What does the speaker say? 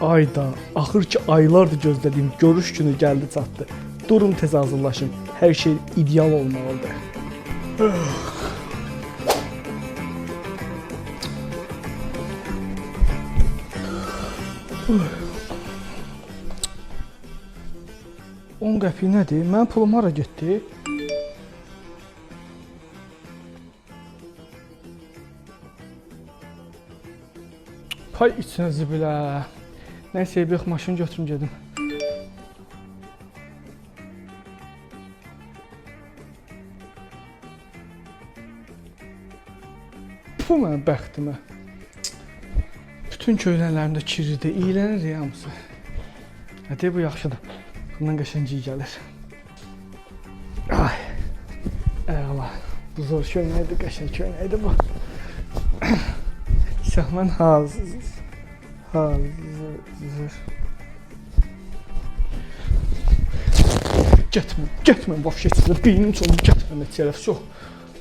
Ayda, axır ki aylardır gözlədiyim görüş günü gəldi çatdı. Durun tez hazırlaşın. Hər şey ideal olmalıdır. On qəpik nədir? Mənim pulum hara getdi? Pay içinə zibilə. Nəysə, bir maşın götürüm gedim. Bu mənim bəxtimə. Bütün köynəklərim də kirlidir, iylənir ya hamısı. Hadi bu yaxşıdır. Bundan qəşəng gəlir. Ay. Əla. Bu zor köynəkdir, qəşəng köynəkdir bu. Səhmən hazır. Getmə, vəfşə içində beynim çolub getmə, mətələf çox.